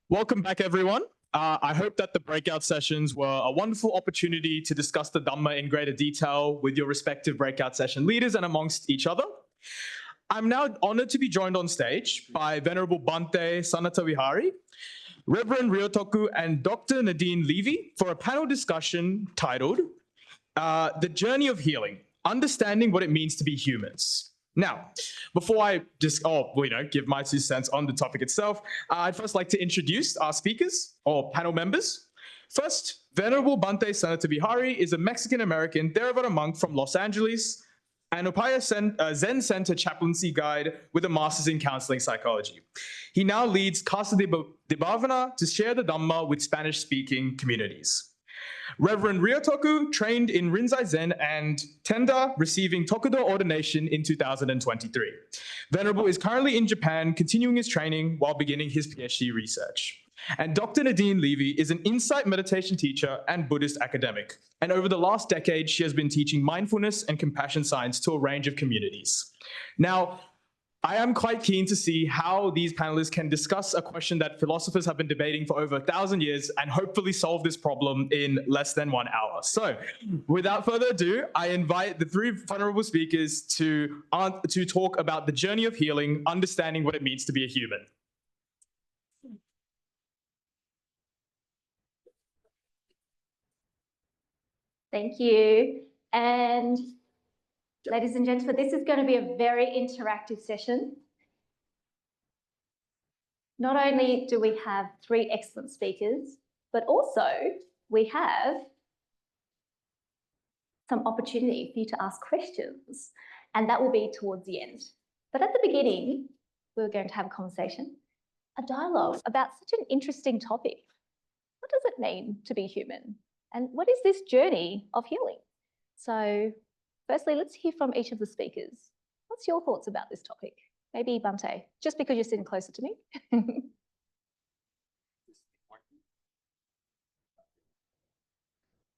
Welcome back, everyone. I hope that the breakout sessions were a wonderful opportunity to discuss the Dhamma in greater detail with your respective breakout session leaders and amongst each other. I'm now honored to be joined on stage by Venerable Bhante Sanathavihari, Reverend Ryōtoku, and Dr. Nadine Levy for a panel discussion titled The Journey of Healing, Understanding What It Means to Be Humans. Now, before I just give my 2 cents on the topic itself, I'd first like to introduce our speakers or panel members. First, Venerable Bhante Sanathavihari is a Mexican-American Theravada monk from Los Angeles, an Upaya Zen Center chaplaincy guide with a master's in counseling psychology. He now leads Casa de Bhavana to share the Dhamma with Spanish-speaking communities. Reverend Ryōtoku trained in Rinzai Zen and Tenda, receiving Tokudo ordination in 2023. Venerable is currently in Japan, continuing his training while beginning his PhD research. And Dr. Nadine Levy is an insight meditation teacher and Buddhist academic. And over the last decade, she has been teaching mindfulness and compassion science to a range of communities. Now, I am quite keen to see how these panelists can discuss a question that philosophers have been debating for over 1,000 years and hopefully solve this problem in less than 1 hour. So without further ado, I invite the 3 vulnerable speakers to talk about the journey of healing, understanding what it means to be a human. Thank you. And ladies and gentlemen, this is going to be a very interactive session. Not only do we have 3 excellent speakers, but also we have some opportunity for you to ask questions, and that will be towards the end. But at the beginning, we're going to have a conversation, a dialogue about such an interesting topic. What does it mean to be human? And what is this journey of healing? So firstly, let's hear from each of the speakers. What's your thoughts about this topic? Maybe Bhante, just because you're sitting closer to me.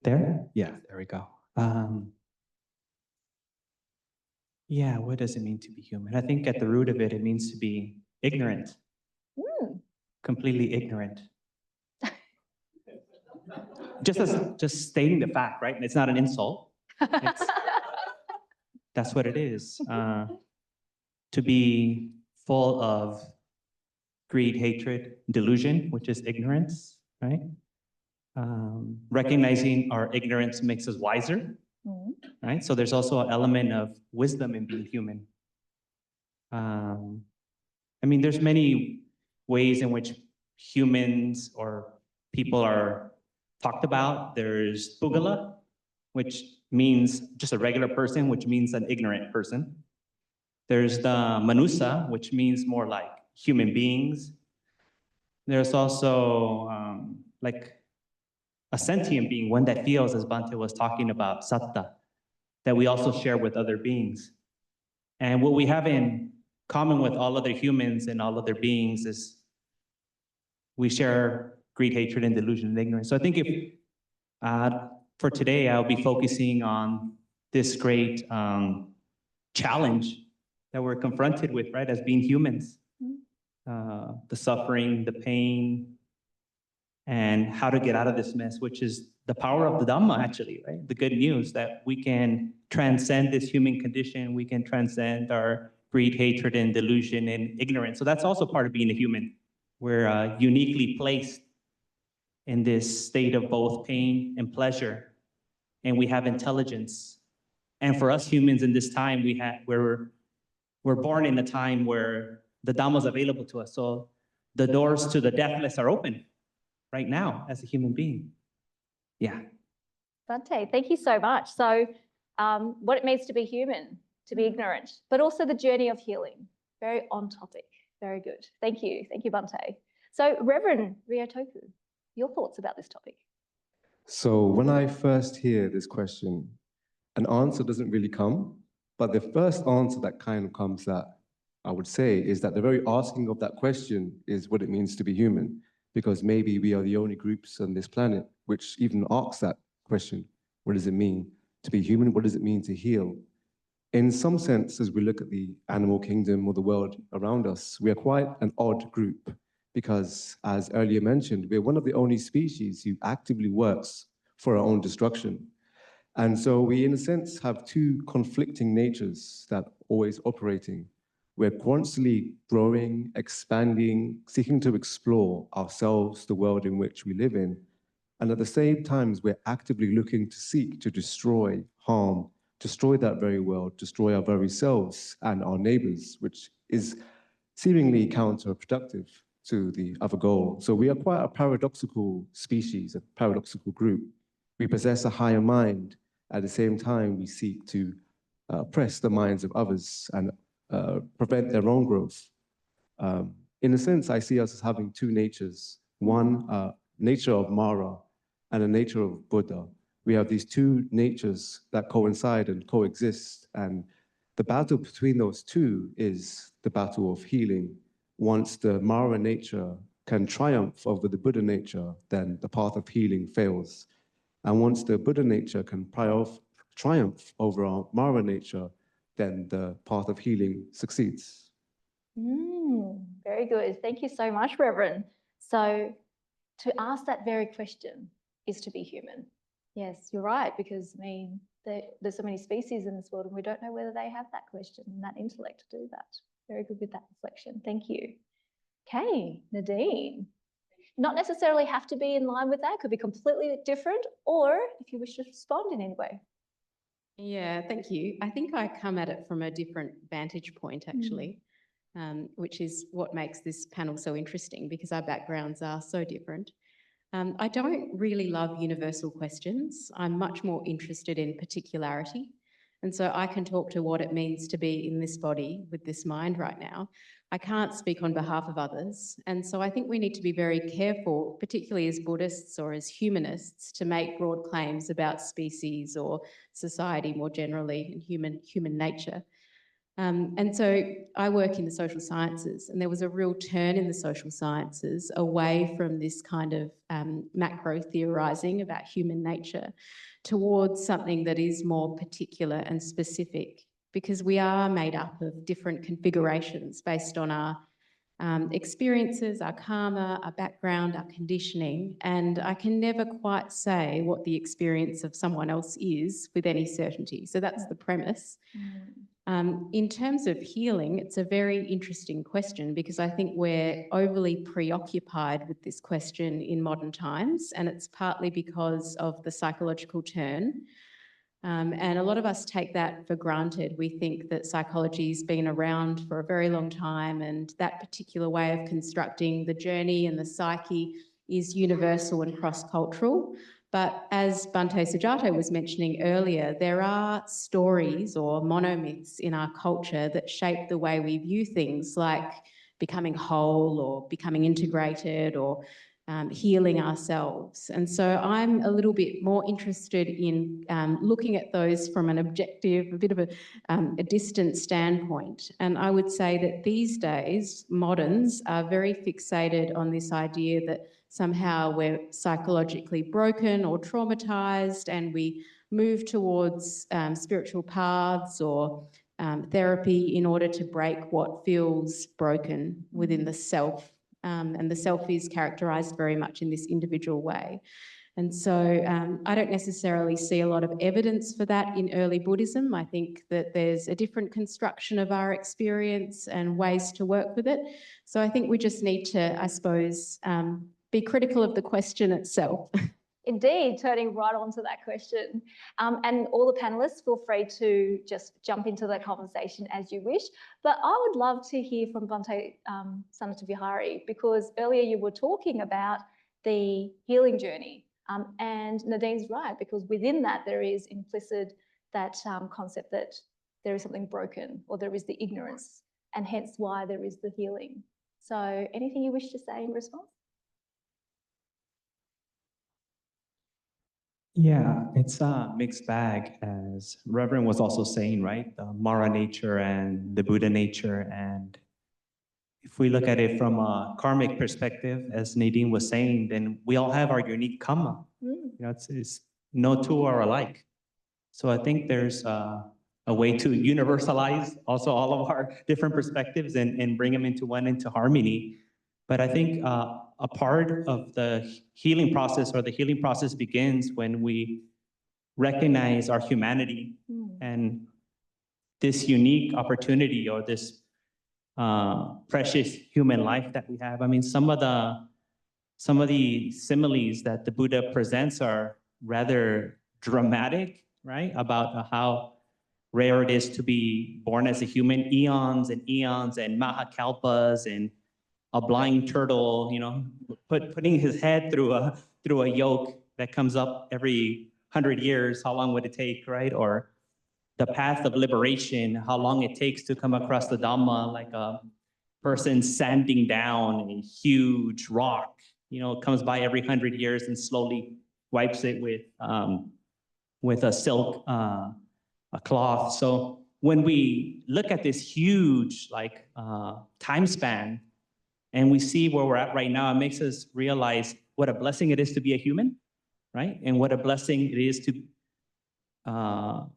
There? Yeah, there we go. Yeah, what does it mean to be human? I think at the root of it, it means to be ignorant. Completely ignorant. Just stating the fact, right? It's not an insult. That's what it is. To be full of greed, hatred, delusion, which is ignorance, right? Recognizing our ignorance makes us wiser, right? So there's also an element of wisdom in being human. I mean, there's many ways in which humans or people are talked about. There's Pugala, which means just a regular person, which means an ignorant person. There's the Manusa, which means more like human beings. There's also like a sentient being, one that feels, as Bhante was talking about, satta, that we also share with other beings. And what we have in common with all other humans and all other beings is we share greed, hatred, and delusion and ignorance. So I think if for today, I'll be focusing on this great challenge that we're confronted with, right, as being humans. The suffering, the pain, and how to get out of this mess, which is the power of the Dhamma, actually, right? The good news that we can transcend this human condition, we can transcend our greed, hatred, and delusion and ignorance. So that's also part of being a human. We're uniquely placed in this state of both pain and pleasure, and we have intelligence. And for us humans in this time, we're born in a time where the Dhamma is available to us. So the doors to the deathless are open right now as a human being. Yeah. Bhante, thank you so much. So what it means to be human, to be ignorant, but also the journey of healing. Very on topic. Very good. Thank you. Thank you, Bhante. So Reverend Ryōtoku, your thoughts about this topic? So when I first hear this question, an answer doesn't really come, but the first answer that kind of comes that I would say is that the very asking of that question is what it means to be human, because maybe we are the only groups on this planet which even asks that question. What does it mean to be human? What does it mean to heal? In some sense, as we look at the animal kingdom or the world around us, we are quite an odd group because, as earlier mentioned, we're one of the only species who actively works for our own destruction. And so we, in a sense, have two conflicting natures that are always operating. We're constantly growing, expanding, seeking to explore ourselves, the world in which we live in. And at the same time, we're actively looking to seek to destroy, harm, destroy that very world, destroy our very selves and our neighbors, which is seemingly counterproductive to the other goal. So we are quite a paradoxical species, a paradoxical group. We possess a higher mind. At the same time, we seek to oppress the minds of others and prevent their own growth. In a sense, I see us as having two natures. One, nature of Mara and a nature of Buddha. We have these two natures that coincide and coexist. And the battle between those two is the battle of healing. Once the Mara nature can triumph over the Buddha nature, then the path of healing fails. And once the Buddha nature can triumph over our Mara nature, then the path of healing succeeds. Very good. Thank you so much, Reverend. So to ask that very question is to be human. Yes, you're right, because I mean, there's so many species in this world and we don't know whether they have that question and that intellect to do that. Very good with that reflection. Thank you. Okay, Nadine. Not necessarily have to be in line with that, could be completely different, or if you wish to respond in any way. Yeah, thank you. I think I come at it from a different vantage point, actually, which is what makes this panel so interesting because our backgrounds are so different. I don't really love universal questions. I'm much more interested in particularity. And so I can talk to what it means to be in this body with this mind right now. I can't speak on behalf of others. And so I think we need to be very careful, particularly as Buddhists or as humanists, to make broad claims about species or society more generally and human nature. And so I work in the social sciences, and there was a real turn in the social sciences away from this kind of macro theorising about human nature towards something that is more particular and specific, because we are made up of different configurations based on our experiences, our karma, our background, our conditioning, and I can never quite say what the experience of someone else is with any certainty. So that's the premise. In terms of healing, it's a very interesting question because I think we're overly preoccupied with this question in modern times, and it's partly because of the psychological turn. And a lot of us take that for granted. We think that psychology's been around for a very long time, and that particular way of constructing the journey and the psyche is universal and cross-cultural. But as Bhante Sanathavihari was mentioning earlier, there are stories or monomyths in our culture that shape the way we view things, like becoming whole or becoming integrated or healing ourselves. And so I'm a little bit more interested in looking at those from an objective, a bit of a distant standpoint. And I would say that these days, moderns are very fixated on this idea that somehow we're psychologically broken or traumatized, and we move towards spiritual paths or therapy in order to break what feels broken within the self. And the self is characterized very much in this individual way. And so I don't necessarily see a lot of evidence for that in early Buddhism. I think that there's a different construction of our experience and ways to work with it. So I think we just need to, I suppose, be critical of the question itself. Indeed, turning right on to that question. And all the panelists, feel free to just jump into the conversation as you wish. But I would love to hear from Bhante Sanathavihari, because earlier you were talking about the healing journey. And Nadine's right, because within that there is implicit that concept that there is something broken or there is the ignorance, and hence why there is the healing. So anything you wish to say in response? Yeah, it's a mixed bag, as Reverend was also saying, right? The Mara nature and the Buddha nature. And if we look at it from a karmic perspective, as Nadine was saying, then we all have our unique karma. You know, it's no two are alike. So I think there's a way to universalize also all of our different perspectives and bring them into harmony. But I think a part of the healing process, or the healing process, begins when we recognize our humanity and this unique opportunity, or this precious human life that we have. I mean, some of the similes that the Buddha presents are rather dramatic, right? About how rare it is to be born as a human, eons and eons and mahakalpas, and a blind turtle, putting his head through a yoke that comes up every 100 years. How long would it take, right? Or the path of liberation, how long it takes to come across the Dhamma, like a person sanding down a huge rock, comes by every 100 years and slowly wipes it with a silk, a cloth. So when we look at this huge time span, and we see where we're at right now, it makes us realize what a blessing it is to be a human, right? And what a blessing it is to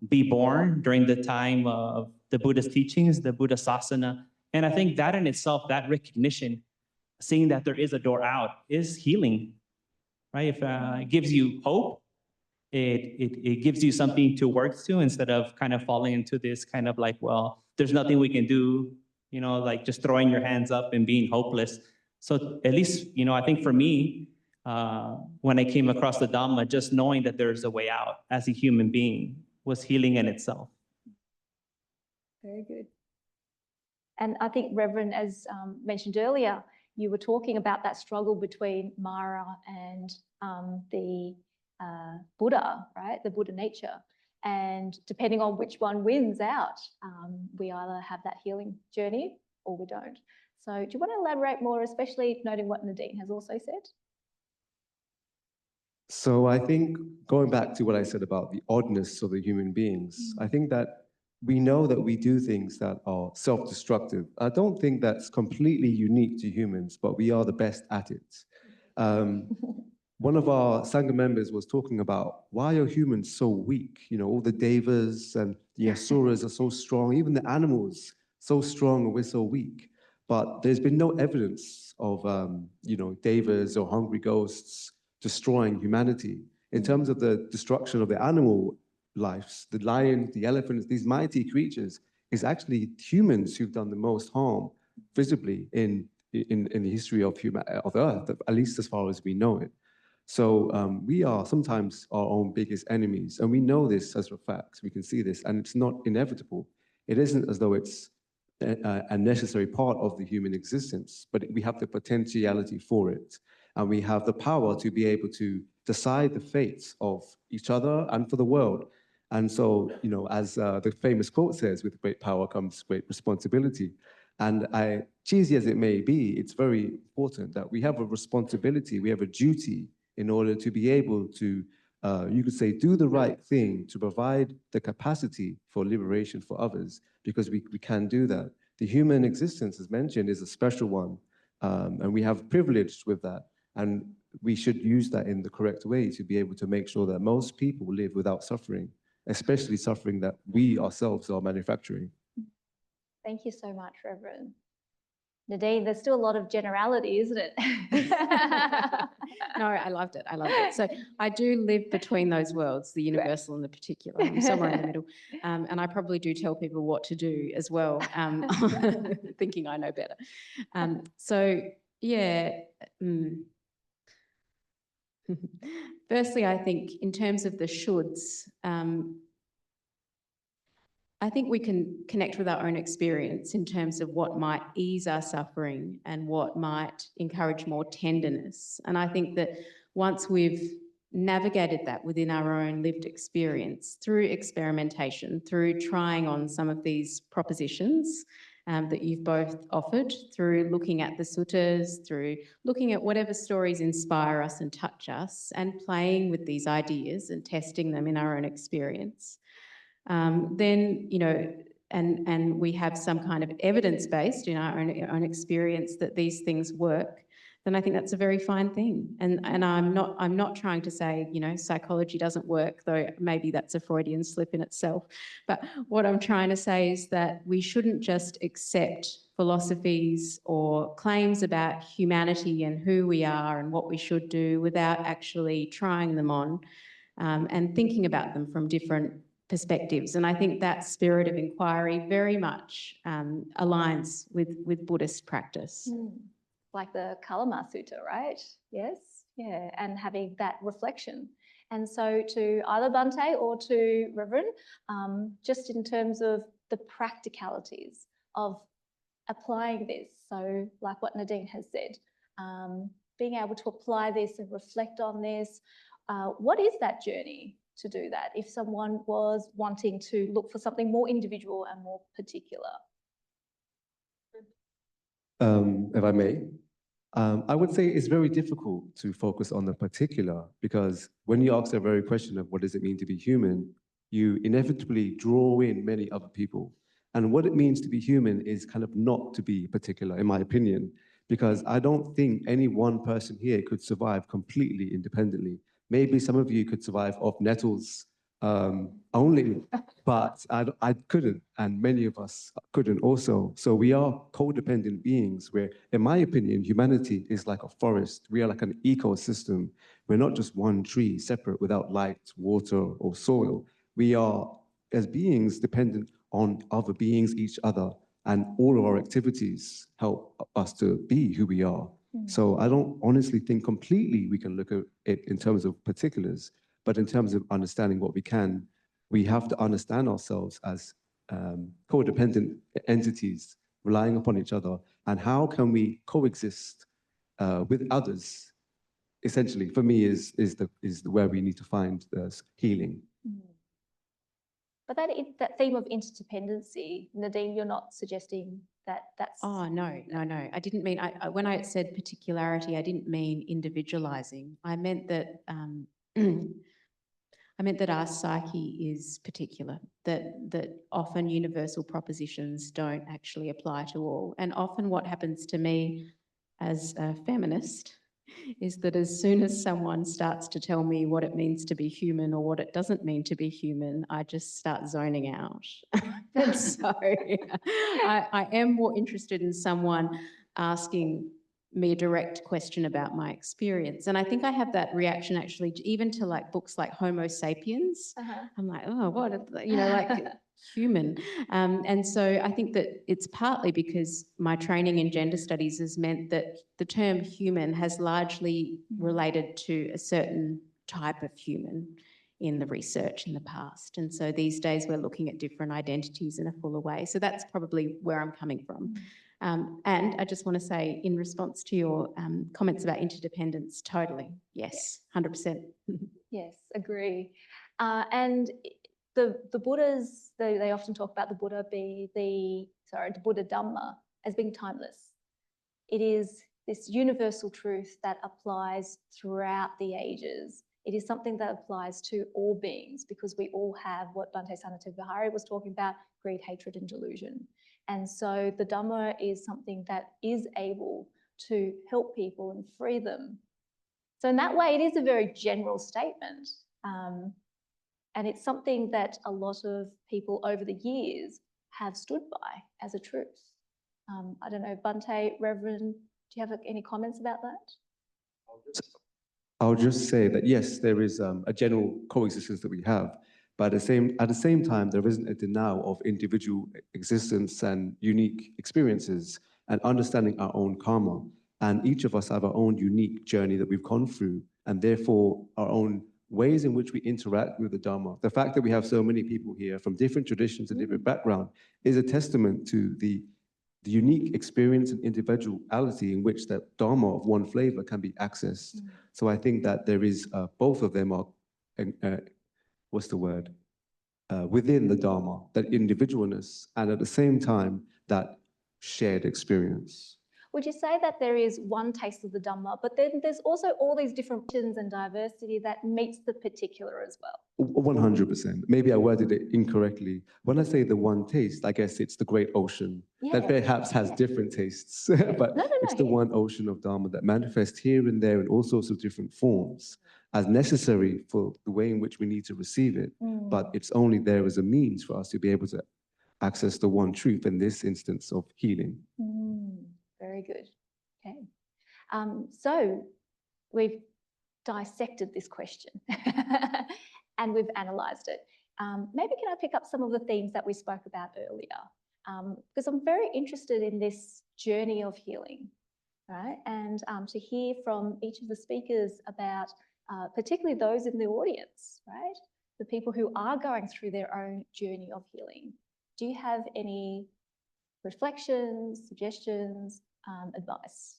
be born during the time of the Buddha's teachings, the Buddha Sasana. And I think that in itself, that recognition, seeing that there is a door out, is healing, right? If it gives you hope, it gives you something to work to, instead of kind of falling into this kind of well, there's nothing we can do, just throwing your hands up and being hopeless. So at least, I think for me, when I came across the Dhamma, just knowing that there's a way out as a human being was healing in itself. Very good. And I think, Reverend, as mentioned earlier, you were talking about that struggle between Mara and the Buddha, right? The Buddha nature. And depending on which one wins out, we either have that healing journey or we don't. So do you want to elaborate more, especially noting what Nadine has also said? So I think, going back to what I said about the oddness of the human beings, I think that we know that we do things that are self-destructive. I don't think that's completely unique to humans, but we are the best at it. One of our Sangha members was talking about, why are humans so weak? All the devas and the asuras are so strong, even the animals so strong, and we're so weak. But there's been no evidence of, devas or hungry ghosts destroying humanity. In terms of the destruction of the animal lives, the lions, the elephants, these mighty creatures, it's actually humans who've done the most harm visibly in the history of Earth, at least as far as we know it. So we are sometimes our own biggest enemies, and we know this as a fact. We can see this, and it's not inevitable. It isn't as though it's a necessary part of the human existence, but we have the potentiality for it, and we have the power to be able to decide the fates of each other and for the world. And so, as the famous quote says, with great power comes great responsibility. And cheesy as it may be, it's very important that we have a responsibility, we have a duty in order to be able to, you could say, do the right thing to provide the capacity for liberation for others, because we can do that. The human existence, as mentioned, is a special one, and we have privilege with that. And we should use that in the correct way to be able to make sure that most people live without suffering, especially suffering that we ourselves are manufacturing. Thank you so much, Reverend. Nadine, there's still a lot of generality, isn't it? No, I loved it. I loved it. So I do live between those worlds, the universal and the particular. I'm somewhere in the middle. And I probably do tell people what to do as well, thinking I know better. Firstly, I think in terms of the shoulds, I think we can connect with our own experience in terms of what might ease our suffering and what might encourage more tenderness. And I think that once we've navigated that within our own lived experience through experimentation, through trying on some of these propositions that you've both offered, through looking at the suttas, through looking at whatever stories inspire us and touch us, and playing with these ideas and testing them in our own experience, then, and we have some kind of evidence-based in our own experience that these things work, then I think that's a very fine thing. And I'm not trying to say, you know, psychology doesn't work, though maybe that's a Freudian slip in itself. But what I'm trying to say is that we shouldn't just accept philosophies or claims about humanity and who we are and what we should do without actually trying them on and thinking about them from different perspectives. And I think that spirit of inquiry very much aligns with Buddhist practice. Like the Kalama Sutta, right? Yes, yeah, and having that reflection. And so to either Bhante or to Reverend, just in terms of the practicalities of applying this. So like what Nadine has said, being able to apply this and reflect on this. What is that journey to do that if someone was wanting to look for something more individual and more particular? If I may, I would say it's very difficult to focus on the particular, because when you ask the very question of what does it mean to be human, you inevitably draw in many other people. And what it means to be human is kind of not to be particular, in my opinion, because I don't think any one person here could survive completely independently. Maybe some of you could survive off nettles only, but I couldn't, and many of us couldn't also. So we are codependent beings where, in my opinion, humanity is like a forest. We are like an ecosystem. We're not just one tree separate without light, water, or soil. We are, as beings, dependent on other beings, each other, and all of our activities help us to be who we are. So I don't honestly think completely we can look at it in terms of particulars, but in terms of understanding what we can, we have to understand ourselves as codependent entities relying upon each other, and how can we coexist with others, essentially, for me, is where we need to find healing. But that theme of interdependency, Nadine, you're not suggesting that that's... Oh, no. I didn't mean, when I said particularity, I didn't mean individualizing. I meant that our psyche is particular, that often universal propositions don't actually apply to all. And often what happens to me as a feminist is that as soon as someone starts to tell me what it means to be human or what it doesn't mean to be human, I just start zoning out. And so I am more interested in someone asking me a direct question about my experience. And I think I have that reaction actually even to like books like Homo Sapiens. I'm like, oh, what, you know, like human. And so I think that it's partly because my training in gender studies has meant that the term human has largely related to a certain type of human in the research in the past. And so these days we're looking at different identities in a fuller way. So that's probably where I'm coming from. And I just want to say, in response to your comments about interdependence, totally, yes, 100%. Yes, agree. And the Buddhas, they often talk about the Buddha the Buddha Dhamma as being timeless. It is this universal truth that applies throughout the ages. It is something that applies to all beings, because we all have what Bhante Sanathavihari was talking about, greed, hatred, and delusion. And so the Dhamma is something that is able to help people and free them. So in that way, it is a very general statement. And it's something that a lot of people over the years have stood by as a truth. I don't know, Bhante, Reverend, do you have any comments about that? I'll just say that, yes, there is a general coexistence that we have, but at the same time, there isn't a denial of individual existence and unique experiences and understanding our own karma. And each of us have our own unique journey that we've gone through, and therefore our own ways in which we interact with the Dharma. The fact that we have so many people here from different traditions and different backgrounds is a testament to the unique experience and individuality in which that Dharma of one flavor can be accessed. So I think that there is, both of them are, within the Dharma, that individualness, and at the same time, that shared experience. Would you say that there is one taste of the Dhamma, but then there's also all these different visions and diversity that meets the particular as well? 100%. Maybe I worded it incorrectly. When I say the one taste, I guess it's the great ocean that perhaps has different tastes, but it's the one ocean of Dharma that manifests here and there in all sorts of different forms as necessary for the way in which we need to receive it. But it's only there as a means for us to be able to access the one truth in this instance of healing. Very good. Okay. So we've dissected this question and we've analysed it. Maybe can I pick up some of the themes that we spoke about earlier? Because I'm very interested in this journey of healing, right? And to hear from each of the speakers about particularly those in the audience, right? The people who are going through their own journey of healing. Do you have any reflections, suggestions, advice?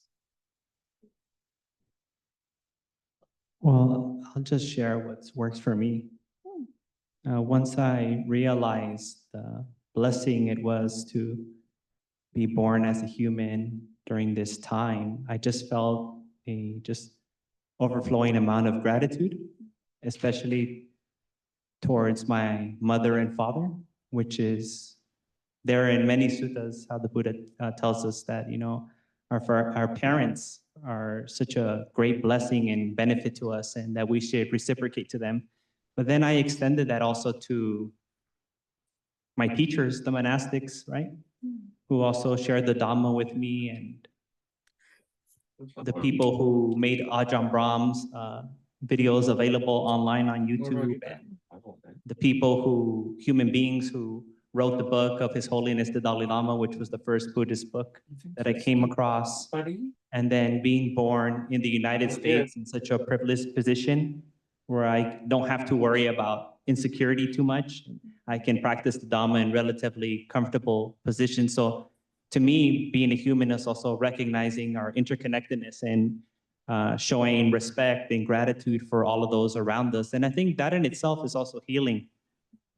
Well, I'll just share what works for me. Once I realized the blessing it was to be born as a human during this time, I just felt a overflowing amount of gratitude, especially towards my mother and father, which is there in many suttas, how the Buddha tells us that, you know, our parents are such a great blessing and benefit to us and that we should reciprocate to them. But then I extended that also to my teachers, the monastics, right? Who also shared the Dhamma with me, and the people who made Ajahn Brahm's videos available online on YouTube, and the people human beings who wrote the book of His Holiness the Dalai Lama, which was the first Buddhist book that I came across. And then being born in the United States in such a privileged position where I don't have to worry about insecurity too much. I can practice the Dhamma in relatively comfortable position. So to me, being a human is also recognizing our interconnectedness and showing respect and gratitude for all of those around us. And I think that in itself is also healing,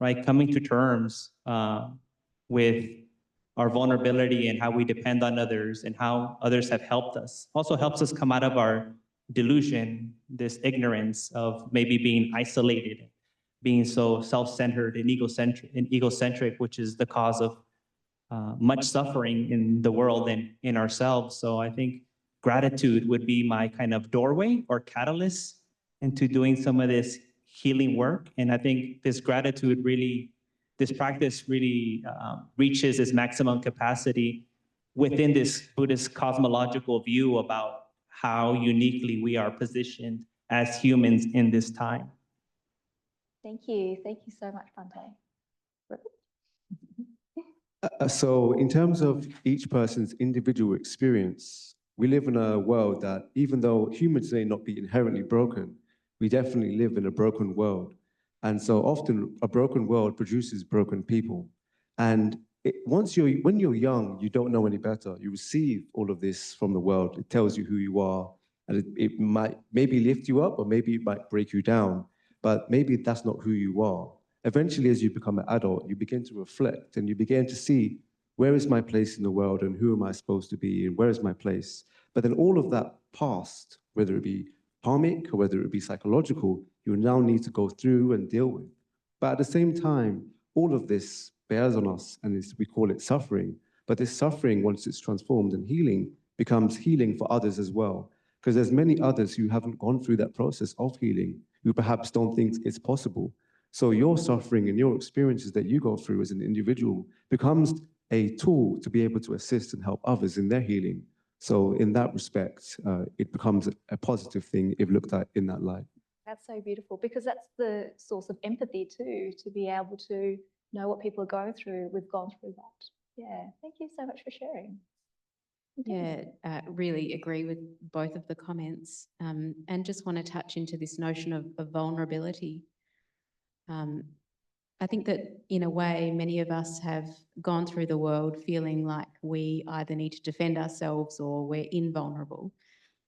right? Coming to terms with our vulnerability and how we depend on others and how others have helped us. Also helps us come out of our delusion, this ignorance of maybe being isolated, being so self-centered and egocentric, which is the cause of much suffering in the world and in ourselves. So I think gratitude would be my kind of doorway or catalyst into doing some of this healing work. And I think this gratitude really, this practice really reaches its maximum capacity within this Buddhist cosmological view about how uniquely we are positioned as humans in this time. Thank you. Thank you so much, Bhante. So in terms of each person's individual experience, we live in a world that even though humans may not be inherently broken, we definitely live in a broken world. And so often a broken world produces broken people. And when you're young, you don't know any better. You receive all of this from the world. It tells you who you are. And it might maybe lift you up or maybe it might break you down, but maybe that's not who you are. Eventually, as you become an adult, you begin to reflect and you begin to see, where is my place in the world and who am I supposed to be and where is my place? But then all of that past, whether it be karmic or whether it be psychological, you now need to go through and deal with. But at the same time, all of this bears on us and we call it suffering. But this suffering, once it's transformed and healing, becomes healing for others as well. Because there's many others who haven't gone through that process of healing, who perhaps don't think it's possible. So your suffering and your experiences that you go through as an individual becomes a tool to be able to assist and help others in their healing. So in that respect, it becomes a positive thing if looked at in that light. That's so beautiful, because that's the source of empathy too, to be able to know what people are going through. We've gone through that. Yeah, thank you so much for sharing. Yeah, really agree with both of the comments, and just want to touch into this notion of vulnerability. I think that in a way, many of us have gone through the world feeling like we either need to defend ourselves or we're invulnerable.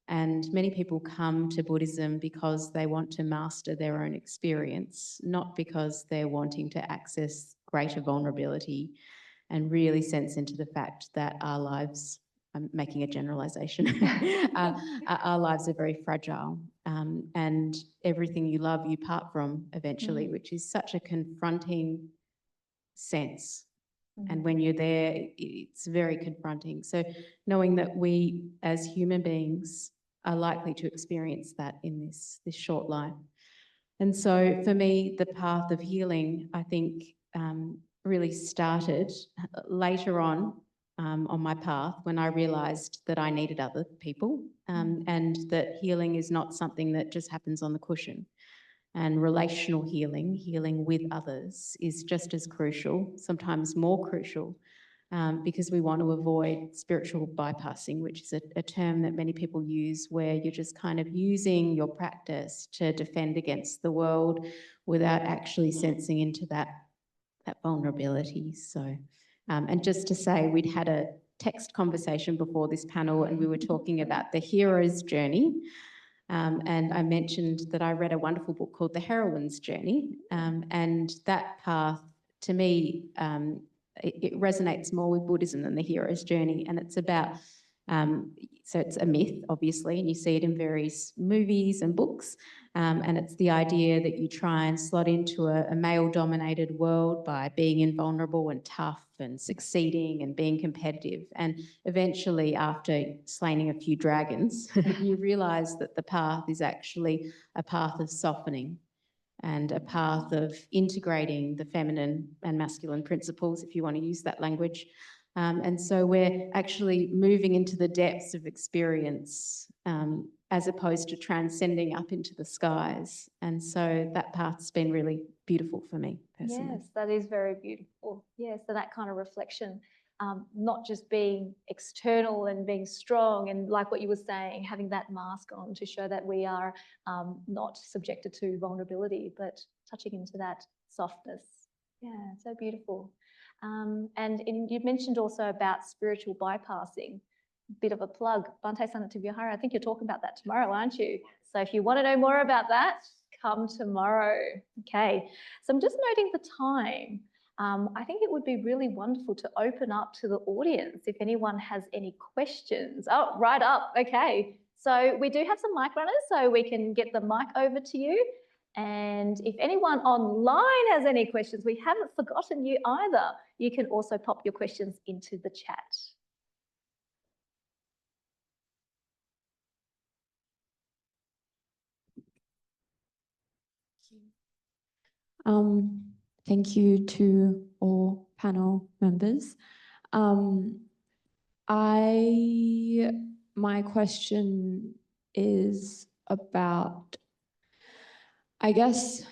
And many people come to Buddhism because they want to master their own experience, not because they're wanting to access greater vulnerability and really sense into the fact that our lives I'm making a generalization. Our lives are very fragile, and everything you love, you part from eventually, which is such a confronting sense. And when you're there, it's very confronting. So knowing that we as human beings are likely to experience that in this short life. And so for me, the path of healing, I think, really started later on my path when I realised that I needed other people, and that healing is not something that just happens on the cushion. And relational healing, healing with others, is just as crucial, sometimes more crucial, because we want to avoid spiritual bypassing, which is a term that many people use, where you're just kind of using your practice to defend against the world without actually sensing into that vulnerability. So, and just to say, we'd had a text conversation before this panel, and we were talking about the hero's journey. And I mentioned that I read a wonderful book called The Heroine's Journey, and that path, to me, it resonates more with Buddhism than the hero's journey. And it's about, so it's a myth, obviously, and you see it in various movies and books. And it's the idea that you try and slot into a male-dominated world by being invulnerable and tough and succeeding and being competitive. And eventually, after slaying a few dragons, you realise that the path is actually a path of softening and a path of integrating the feminine and masculine principles, if you want to use that language. And so we're actually moving into the depths of experience, as opposed to transcending up into the skies. And so that path's been really beautiful for me personally. Yes, that is very beautiful. Yes, so that kind of reflection, not just being external and being strong, and like what you were saying, having that mask on to show that we are not subjected to vulnerability, but touching into that softness. Yeah, so beautiful. And you mentioned also about spiritual bypassing. Bit of a plug, Bhante Sanathavihari, I think you're talking about that tomorrow, aren't you? So if you want to know more about that, come tomorrow. Okay, so I'm just noting the time. I think it would be really wonderful to open up to the audience if anyone has any questions. Oh, right up, okay. So we do have some mic runners, so we can get the mic over to you. And if anyone online has any questions, we haven't forgotten you either. You can also pop your questions into the chat. Thank you to all panel members. My question is about, I guess,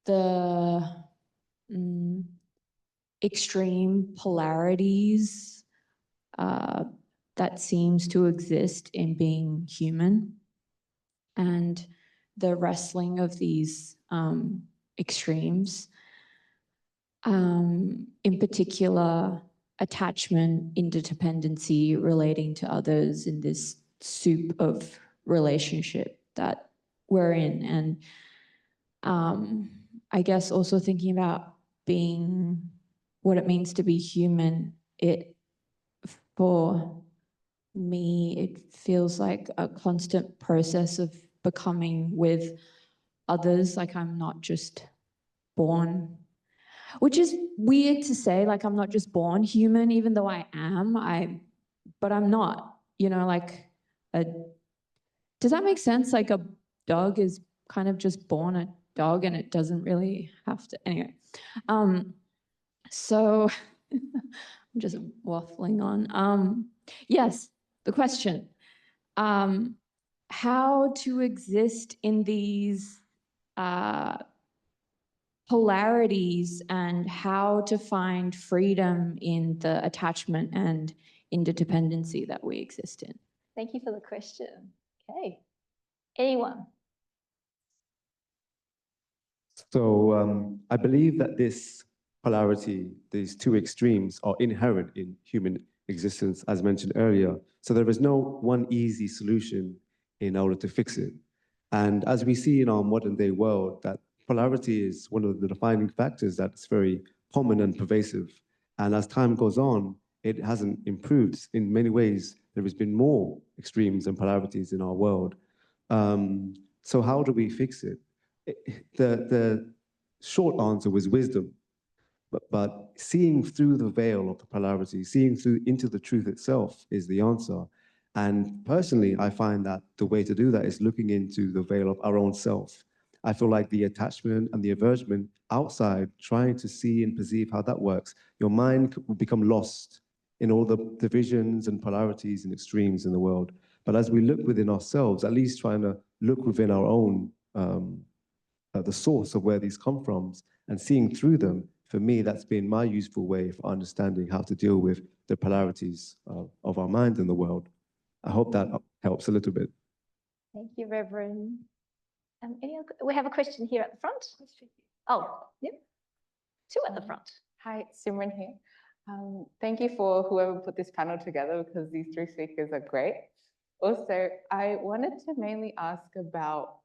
the extreme polarities that seems to exist in being human, and the wrestling of these extremes, in particular, attachment, interdependency, relating to others in this soup of relationship that we're in. And I guess also thinking about being, what it means to be human, for me, it feels like a constant process of becoming with others. Like I'm not just born, which is weird to say, like I'm not just born human, even though I am, but I'm not, you know, like, does that make sense? Like a dog is kind of just born a dog and it doesn't really have to, anyway. So I'm just waffling on. Yes, the question, how to exist in these polarities and how to find freedom in the attachment and interdependency that we exist in. Thank you for the question. Okay, anyone? So I believe that this polarity, these two extremes, are inherent in human existence, as mentioned earlier. So there is no one easy solution in order to fix it. And as we see in our modern day world, that polarity is one of the defining factors that's very common and pervasive. And as time goes on, it hasn't improved. In many ways, there has been more extremes and polarities in our world. So how do we fix it? The short answer was wisdom. But seeing through the veil of the polarity, seeing through into the truth itself is the answer. And personally, I find that the way to do that is looking into the veil of our own self. I feel like the attachment and the aversion outside, trying to see and perceive how that works, your mind will become lost in all the divisions and polarities and extremes in the world. But as we look within ourselves, at least trying to look within our own, the source of where these come from and seeing through them, for me, that's been my useful way for understanding how to deal with the polarities of our mind in the world. I hope that helps a little bit. Thank you, Reverend. We have a question here at the front. Oh, yep. Two at the front. Hi, Simran here. Thank you for whoever put this panel together, because these three speakers are great. Also, I wanted to mainly ask about,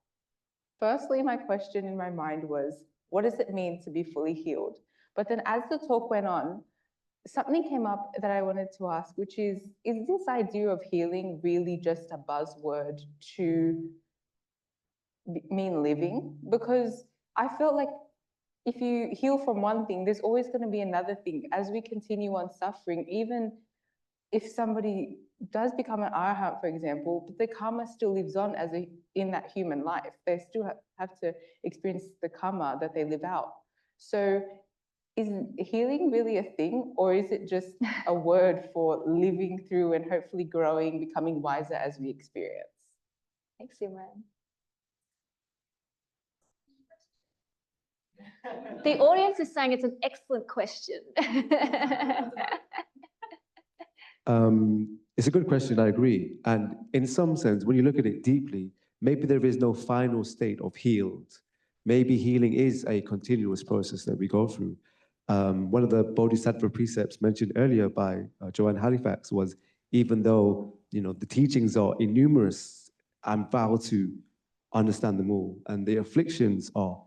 firstly, my question in my mind was, what does it mean to be fully healed? But then as the talk went on, something came up that I wanted to ask, which is this idea of healing really just a buzzword to mean living? Because I felt like if you heal from one thing, there's always going to be another thing. As we continue on suffering, even if somebody does become an arhat, for example, but the karma still lives on in that human life. They still have to experience the karma that they live out. So is healing really a thing, or is it just a word for living through and hopefully growing, becoming wiser as we experience? Thanks, Simran. The audience is saying it's an excellent question. It's a good question, I agree. And in some sense, when you look at it deeply, maybe there is no final state of healed. Maybe healing is a continuous process that we go through. One of the Bodhisattva precepts mentioned earlier by Joanne Halifax was, even though the teachings are innumerous, I'm vowed to understand them all. And the afflictions are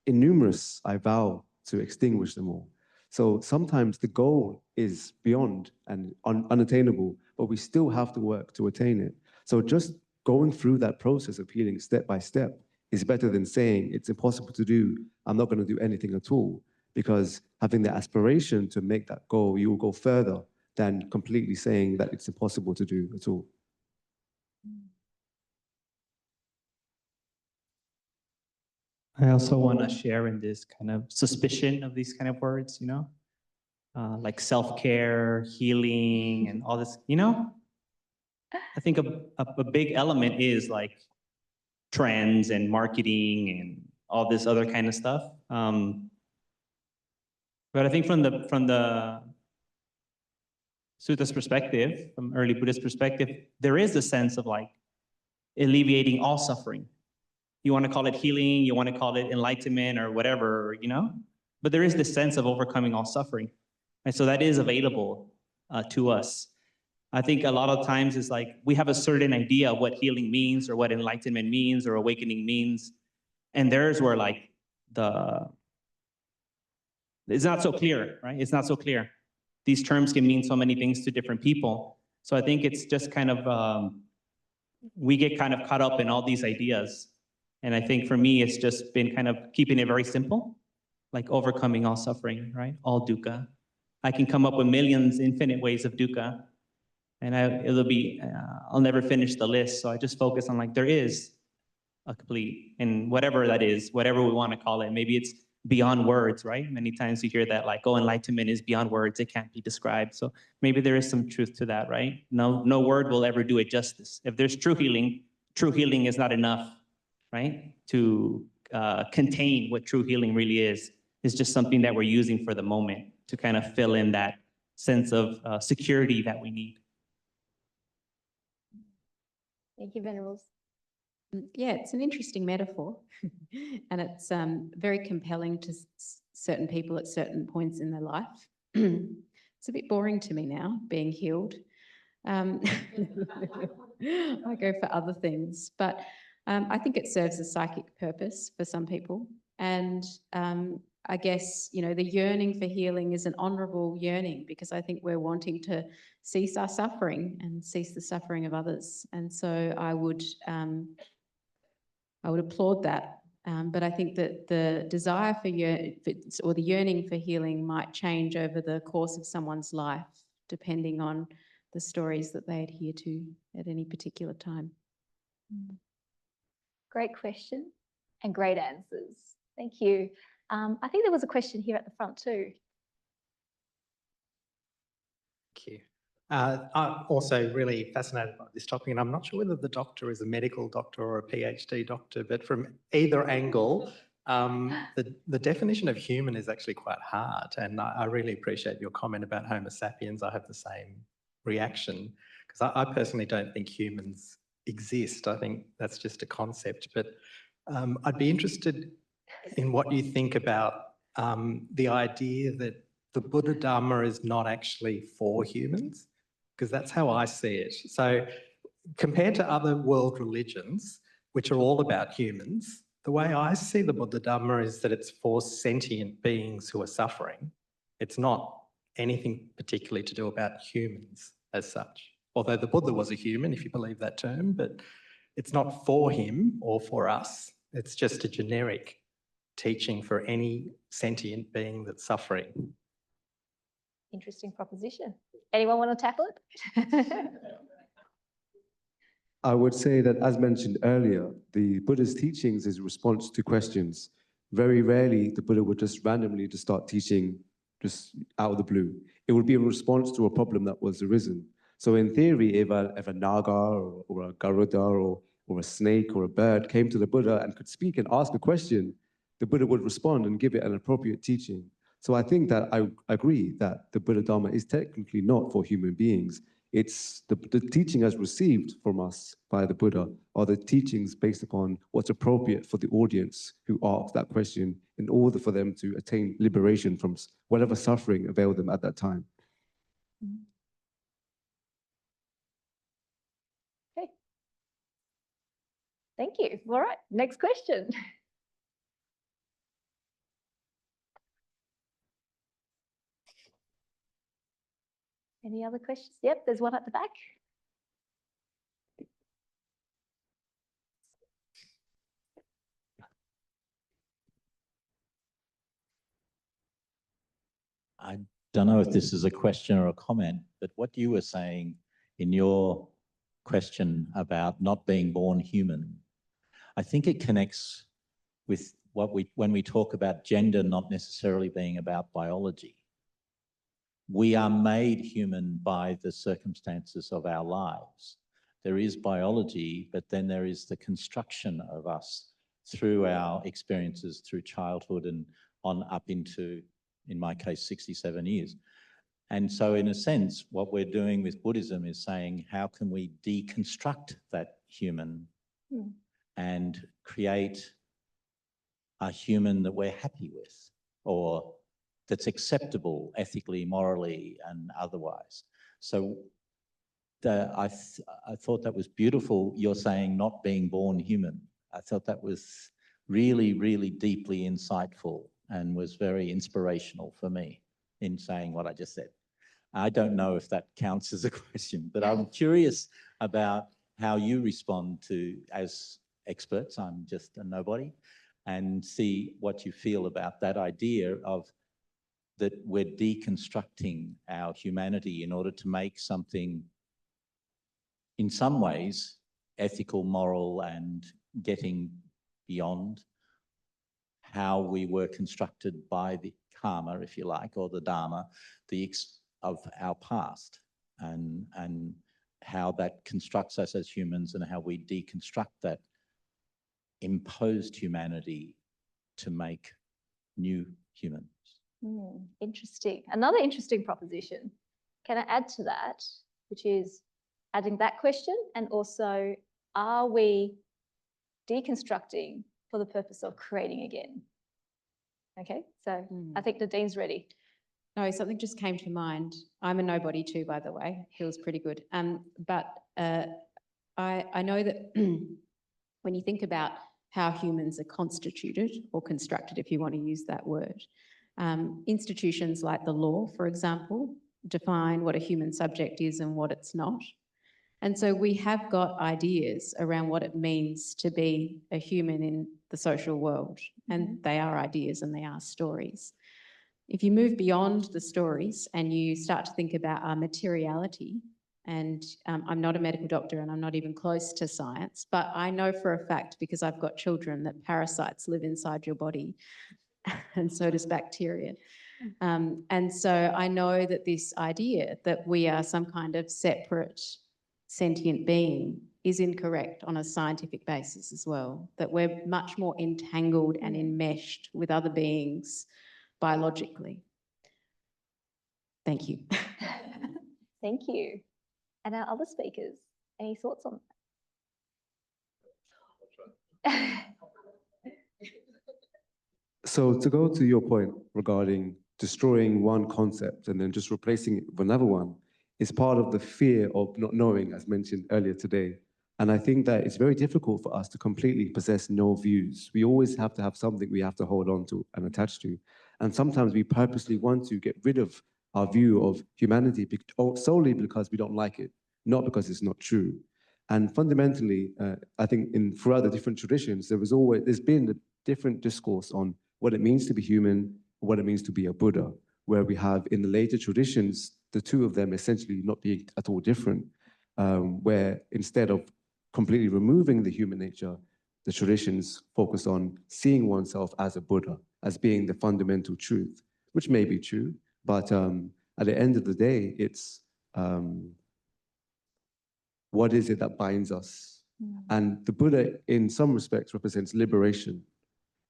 innumerous, I vow to extinguish them all. So sometimes the goal is beyond and unattainable, but we still have to work to attain it. So just going through that process of healing step by step is better than saying it's impossible to do, I'm not going to do anything at all. Because having the aspiration to make that goal, you will go further than completely saying that it's impossible to do at all. I also want to share in this kind of suspicion of these kind of words, like self-care, healing, and all this, I think a big element is like trends and marketing and all this other kind of stuff. But I think from the Sutta's perspective, from early Buddhist perspective, there is a sense of like alleviating all suffering. You want to call it healing, you want to call it enlightenment or whatever, but there is this sense of overcoming all suffering. And so that is available to us. I think a lot of times it's like we have a certain idea of what healing means or what enlightenment means or awakening means. And there's where like it's not so clear, right? It's not so clear. These terms can mean so many things to different people. So I think it's just kind of, we get kind of caught up in all these ideas. And I think for me, it's just been kind of keeping it very simple, like overcoming all suffering, right? All dukkha. I can come up with millions, infinite ways of dukkha, and I'll never finish the list. So I just focus on like, there is a complete, and whatever that is, whatever we want to call it. Maybe it's beyond words, right? Many times you hear that like, oh, enlightenment is beyond words. It can't be described. So maybe there is some truth to that, right? No word will ever do it justice. If there's true healing is not enough, right? To contain what true healing really is. It's just something that we're using for the moment to kind of fill in that sense of security that we need. Thank you, Venerables. Yeah, it's an interesting metaphor and it's very compelling to certain people at certain points in their life. It's a bit boring to me now, being healed. I go for other things, but I think it serves a psychic purpose for some people. And I guess, you know, the yearning for healing is an honourable yearning, because I think we're wanting to cease our suffering and cease the suffering of others. And so I would applaud that. But I think that the desire or the yearning for healing might change over the course of someone's life, depending on the stories that they adhere to at any particular time. Great question and great answers. Thank you. I think there was a question here at the front too. Thank you. I'm also really fascinated by this topic, and I'm not sure whether the doctor is a medical doctor or a PhD doctor, but from either angle, the definition of human is actually quite hard. And I really appreciate your comment about Homo sapiens. I have the same reaction, because I personally don't think humans exist. I think that's just a concept. But I'd be interested in what you think about the idea that the Buddha Dharma is not actually for humans, because that's how I see it. So compared to other world religions, which are all about humans, the way I see the Buddha Dharma is that it's for sentient beings who are suffering. It's not anything particularly to do about humans as such. Although the Buddha was a human, if you believe that term, but it's not for him or for us. It's just a generic teaching for any sentient being that's suffering. Interesting proposition. Anyone want to tackle it? I would say that, as mentioned earlier, the Buddha's teachings is a response to questions. Very rarely the Buddha would just randomly just start teaching just out of the blue. It would be a response to a problem that was arisen. So in theory, if a Naga or a Garuda or a snake or a bird came to the Buddha and could speak and ask a question, the Buddha would respond and give it an appropriate teaching. So I think that I agree that the Buddha Dharma is technically not for human beings. It's the teaching as received from us by the Buddha are the teachings based upon what's appropriate for the audience who asked that question in order for them to attain liberation from whatever suffering availed them at that time. Okay. Thank you. All right, next question. Any other questions? Yep, there's one at the back. I don't know if this is a question or a comment, but what you were saying in your question about not being born human, I think it connects with when we talk about gender not necessarily being about biology. We are made human by the circumstances of our lives. There is biology, but then there is the construction of us through our experiences, through childhood and on up into, in my case, 67 years. And so in a sense, what we're doing with Buddhism is saying, how can we deconstruct that human and create a human that we're happy with, or that's acceptable ethically, morally, and otherwise. So I thought that was beautiful. You're saying not being born human. I thought that was really, really deeply insightful and was very inspirational for me in saying what I just said. I don't know if that counts as a question, but I'm curious about how you respond to, as experts, I'm just a nobody, and see what you feel about that idea of that we're deconstructing our humanity in order to make something, in some ways, ethical, moral, and getting beyond how we were constructed by the karma, if you like, or the dharma, of our past, and how that constructs us as humans and how we deconstruct that imposed humanity to make new humans. Interesting. Another interesting proposition. Can I add to that, which is adding that question, and also, are we deconstructing for the purpose of creating again? Okay, so I think Nadine's ready. No, something just came to mind. I'm a nobody too, by the way. Feels pretty good. But I know that when you think about how humans are constituted or constructed, if you want to use that word. Institutions like the law, for example, define what a human subject is and what it's not. And so we have got ideas around what it means to be a human in the social world, and they are ideas and they are stories. If you move beyond the stories and you start to think about our materiality, and I'm not a medical doctor and I'm not even close to science, but I know for a fact, because I've got children, that parasites live inside your body and so does bacteria. And so I know that this idea that we are some kind of separate sentient being is incorrect on a scientific basis as well, that we're much more entangled and enmeshed with other beings biologically. Thank you. Thank you. And our other speakers, any thoughts on that? So to go to your point regarding destroying one concept and then just replacing it with another one is part of the fear of not knowing, as mentioned earlier today. And I think that it's very difficult for us to completely possess no views. We always have to have something we have to hold on to and attach to. And sometimes we purposely want to get rid of our view of humanity solely because we don't like it, not because it's not true. And fundamentally, I think throughout the different traditions, there's been a different discourse on what it means to be human, what it means to be a Buddha, where we have in the later traditions, the two of them essentially not being at all different, where instead of completely removing the human nature, the traditions focus on seeing oneself as a Buddha, as being the fundamental truth, which may be true, but at the end of the day, it's what is it that binds us? And the Buddha, in some respects, represents liberation.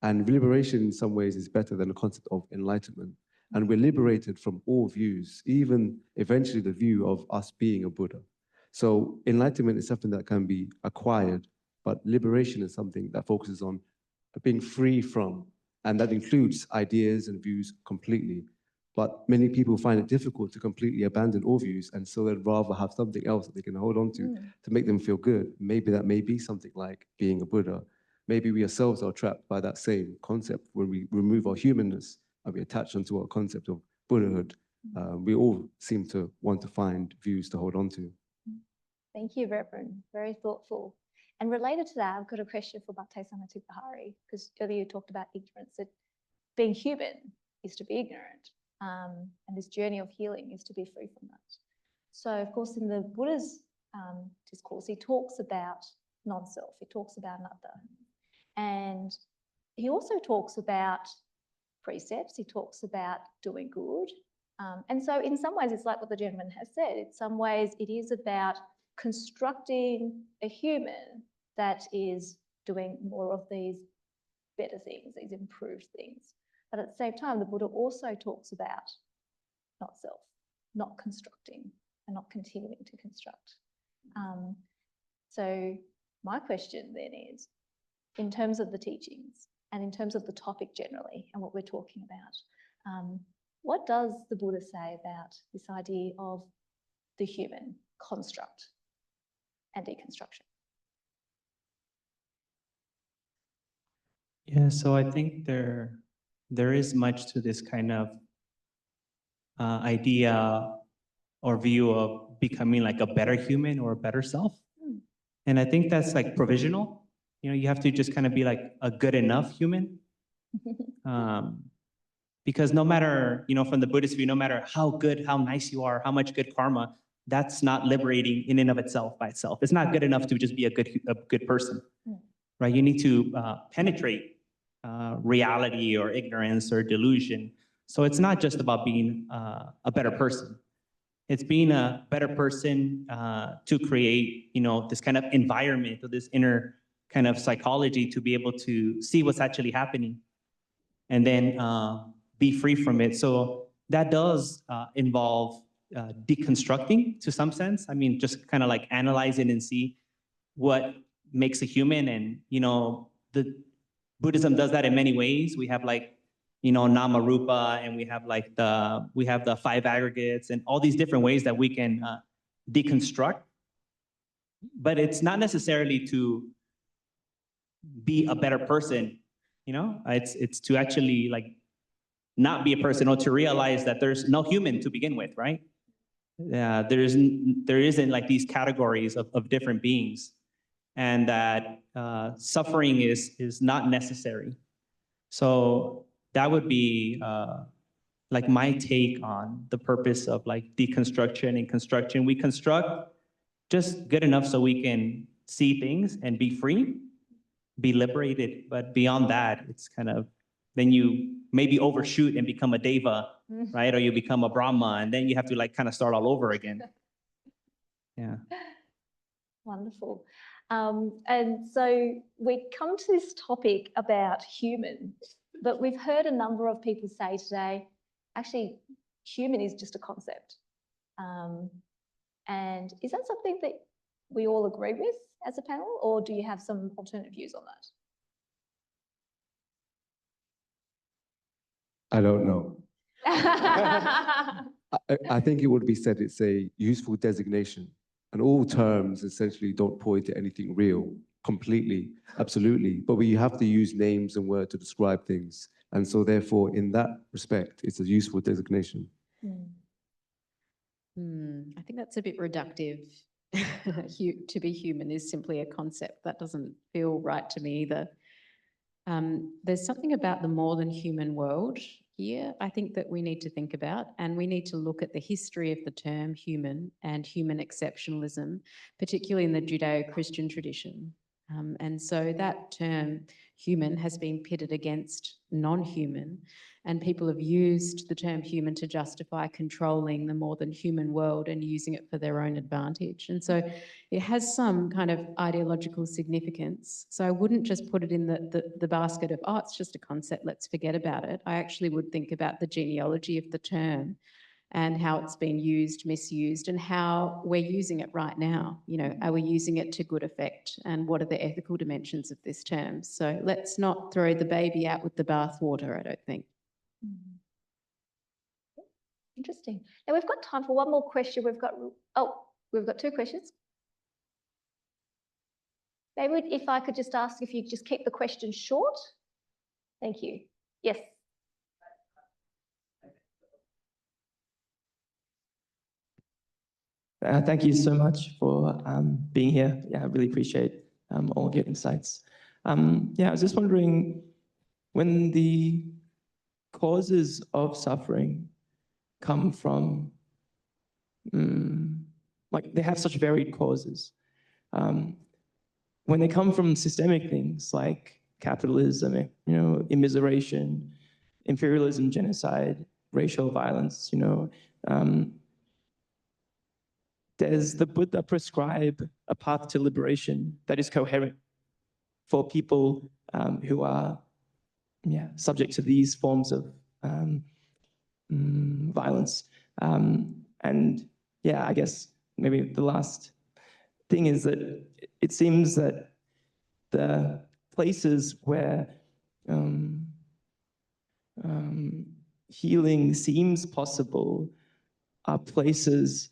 And liberation, in some ways, is better than the concept of enlightenment. And we're liberated from all views, even eventually the view of us being a Buddha. So enlightenment is something that can be acquired, but liberation is something that focuses on being free from, and that includes ideas and views completely. But many people find it difficult to completely abandon all views, and so they'd rather have something else that they can hold on to make them feel good. Maybe that may be something like being a Buddha. Maybe we ourselves are trapped by that same concept when we remove our humanness and we attach onto our concept of Buddhahood. We all seem to want to find views to hold on to. Thank you, Reverend. Very thoughtful. And related to that, I've got a question for Bhante Sanathavihari, because earlier you talked about ignorance, that being human is to be ignorant. And this journey of healing is to be free from that. So, of course, in the Buddha's discourse, he talks about non-self, he talks about Metta. And he also talks about precepts, he talks about doing good. And so in some ways, it's like what the gentleman has said. In some ways, it is about constructing a human that is doing more of these better things, these improved things. But at the same time, the Buddha also talks about not self, not constructing, and not continuing to construct. So my question then is, in terms of the teachings and in terms of the topic generally and what we're talking about, what does the Buddha say about this idea of the human construct and deconstruction? Yeah, so I think there is much to this kind of idea or view of becoming like a better human or a better self. And I think that's like provisional. You know, you have to just kind of be like a good enough human. Because no matter, you know, from the Buddhist view, no matter how good, how nice you are, how much good karma, that's not liberating in and of itself by itself. It's not good enough to just be a good person, right? You need to penetrate reality or ignorance or delusion. So it's not just about being a better person. It's being a better person to create, you know, this kind of environment or this inner kind of psychology to be able to see what's actually happening and then be free from it. So that does involve deconstructing to some sense. I mean, just kind of like analyze it and see what makes a human. And, you know, the Buddhism does that in many ways. We have like, you know, nama rupa, and we have the five aggregates and all these different ways that we can deconstruct. But it's not necessarily to be a better person, you know? It's to actually like not be a person or to realize that there's no human to begin with, right? There isn't like these categories of different beings, and that suffering is not necessary. So that would be like my take on the purpose of like deconstruction and construction. We construct just good enough so we can see things and be free, be liberated. But beyond that, it's kind of, then you maybe overshoot and become a deva, right? Or you become a Brahma, and then you have to like kind of start all over again. Yeah. Wonderful. And so we come to this topic about human, but we've heard a number of people say today, actually, human is just a concept. And is that something that we all agree with as a panel, or do you have some alternate views on that? I don't know. I think it would be said it's a useful designation, and all terms essentially don't point to anything real, completely, absolutely. But we have to use names and words to describe things. And so therefore, in that respect, it's a useful designation. I think that's a bit reductive. To be human is simply a concept. That doesn't feel right to me either. There's something about the more than human world here, I think, that we need to think about, and we need to look at the history of the term human and human exceptionalism, particularly in the Judeo-Christian tradition. And so that term human has been pitted against non-human, and people have used the term human to justify controlling the more than human world and using it for their own advantage. And so it has some kind of ideological significance. So I wouldn't just put it in the basket of, oh, it's just a concept, let's forget about it. I actually would think about the genealogy of the term and how it's been used, misused, and how we're using it right now. You know, are we using it to good effect? And what are the ethical dimensions of this term? So let's not throw the baby out with the bathwater, I don't think. Interesting. Now we've got time for one more question. We've got two questions. Maybe if I could just ask if you just keep the question short. Thank you. Yes. Thank you so much for being here. Yeah, I really appreciate all of your insights. Yeah, I was just wondering, when the causes of suffering come from, like they have such varied causes. When they come from systemic things like capitalism, you know, immiseration, imperialism, genocide, racial violence, you know, does the Buddha prescribe a path to liberation that is coherent for people who are subject to these forms of violence? And yeah, I guess maybe the last thing is that it seems that the places where healing seems possible are places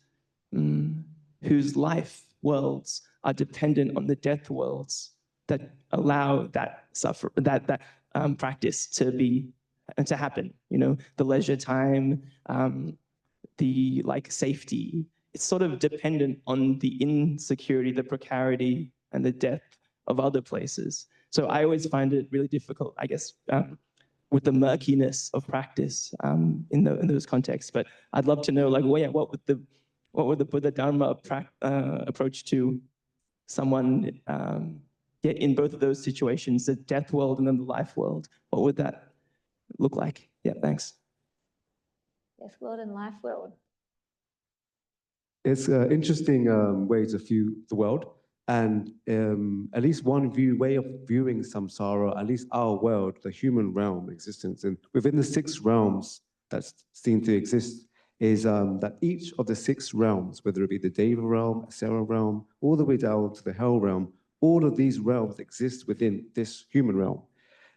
whose life worlds are dependent on the death worlds that allow that practice to happen. You know, the leisure time, the like safety. It's sort of dependent on the insecurity, the precarity, and the death of other places. So I always find it really difficult, I guess, with the murkiness of practice in those contexts. But I'd love to know, like, well, yeah, what would the Buddha Dharma approach to someone in both of those situations, the death world and then the life world? What would that look like? Yeah, thanks. Death world and life world. It's an interesting way to view the world. And at least one way of viewing samsara, at least our world, the human realm existence, and within the 6 realms that seem to exist, is that each of the 6 realms, whether it be the Deva realm, Asera realm, all the way down to the Hell realm, all of these realms exist within this human realm.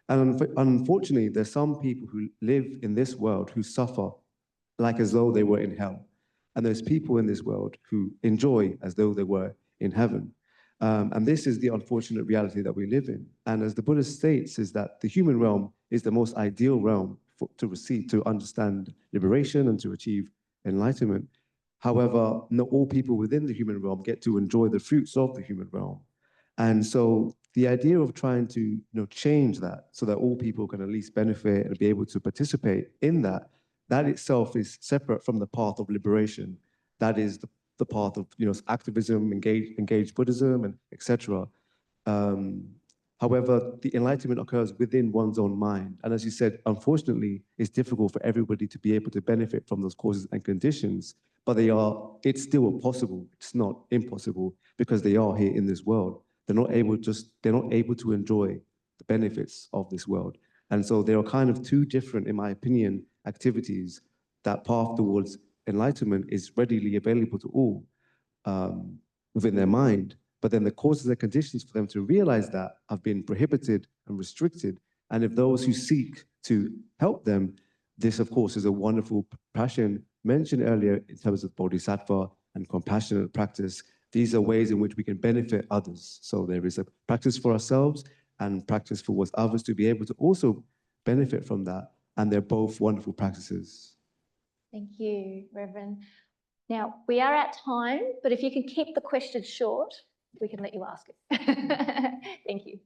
And unfortunately, there's some people who live in this world who suffer like as though they were in hell. And there's people in this world who enjoy as though they were in heaven. And this is the unfortunate reality that we live in. And as the Buddha states, is that the human realm is the most ideal realm to receive, to understand liberation and to achieve enlightenment. However, not all people within the human realm get to enjoy the fruits of the human realm. And so the idea of trying to change that so that all people can at least benefit and be able to participate in that, that itself is separate from the path of liberation. That is the path of activism, engaged Buddhism, and etc. However, the enlightenment occurs within one's own mind. And as you said, unfortunately, it's difficult for everybody to be able to benefit from those causes and conditions, but it's still possible. It's not impossible because they are here in this world. They're not able to enjoy the benefits of this world. And so there are kind of two different, in my opinion, activities. That path towards enlightenment is readily available to all within their mind. But then the causes and conditions for them to realize that have been prohibited and restricted. And if those who seek to help them, this, of course, is a wonderful passion mentioned earlier in terms of bodhisattva and compassionate practice. These are ways in which we can benefit others. So there is a practice for ourselves and practice for others to be able to also benefit from that. And they're both wonderful practices. Thank you, Reverend. Now, we are at time, but if you can keep the questions short, we can let you ask it. Thank you.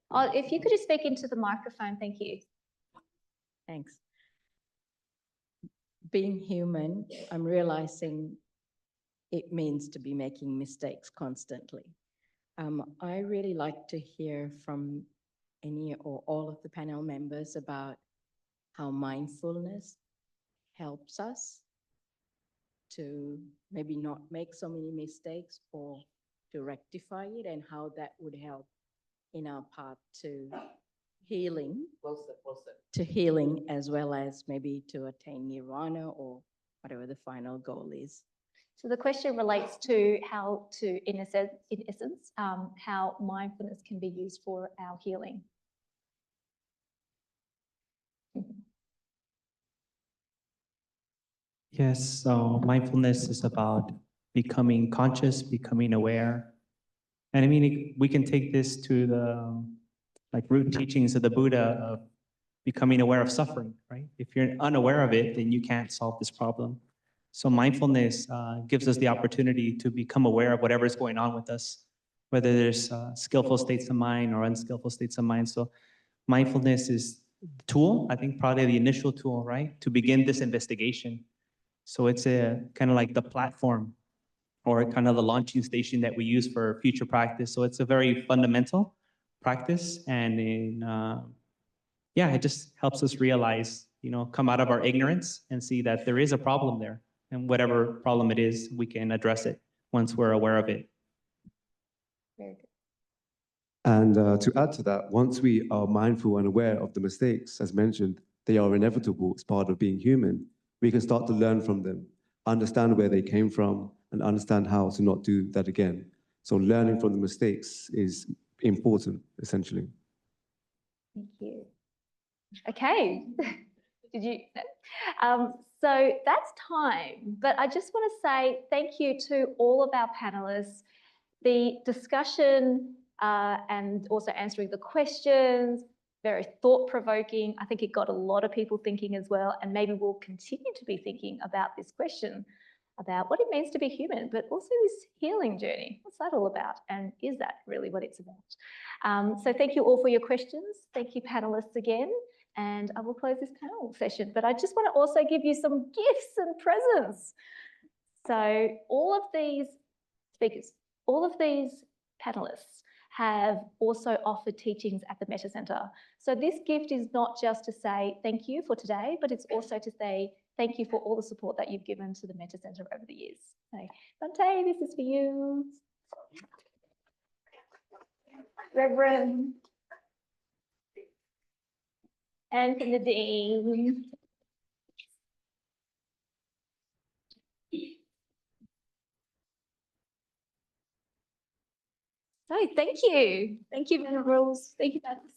Oh, if you could just speak into the microphone, thank you. Thanks. Being human, I'm realizing it means to be making mistakes constantly. I really like to hear from any or all of the panel members about how mindfulness helps us to maybe not make so many mistakes or to rectify it, and how that would help in our path to healing, to healing as well as maybe to attain nirvana or whatever the final goal is. So the question relates to how to, in essence, how mindfulness can be used for our healing. Yes, so mindfulness is about becoming conscious, becoming aware. And I mean, we can take this to the root teachings of the Buddha of becoming aware of suffering, right? If you're unaware of it, then you can't solve this problem. So mindfulness gives us the opportunity to become aware of whatever is going on with us, whether there's skillful states of mind or unskillful states of mind. So mindfulness is the tool, I think probably the initial tool, right? To begin this investigation. So it's a kind of like the platform or kind of the launching station that we use for future practice. So it's a very fundamental practice. And it just helps us realize, come out of our ignorance and see that there is a problem there. And whatever problem it is, we can address it once we're aware of it. Very good. And to add to that, once we are mindful and aware of the mistakes, as mentioned, they are inevitable. It's part of being human. We can start to learn from them, understand where they came from, and understand how to not do that again. So learning from the mistakes is important, essentially. Thank you. Okay. Did you? So that's time, but I just want to say thank you to all of our panelists. The discussion and also answering the questions, very thought-provoking. I think it got a lot of people thinking as well, and maybe we'll continue to be thinking about this question about what it means to be human, but also this healing journey. What's that all about? And is that really what it's about? So thank you all for your questions. Thank you, panelists, again. And I will close this panel session, but I just want to also give you some gifts and presents. So all of these speakers, all of these panelists have also offered teachings at the Metta Centre. So this gift is not just to say thank you for today, but it's also to say thank you for all the support that you've given to the Metta Centre over the years. So, Bhante, this is for you. Reverend. And to Nadine. So thank you. Thank you, Venerables. Thank you, Dennis.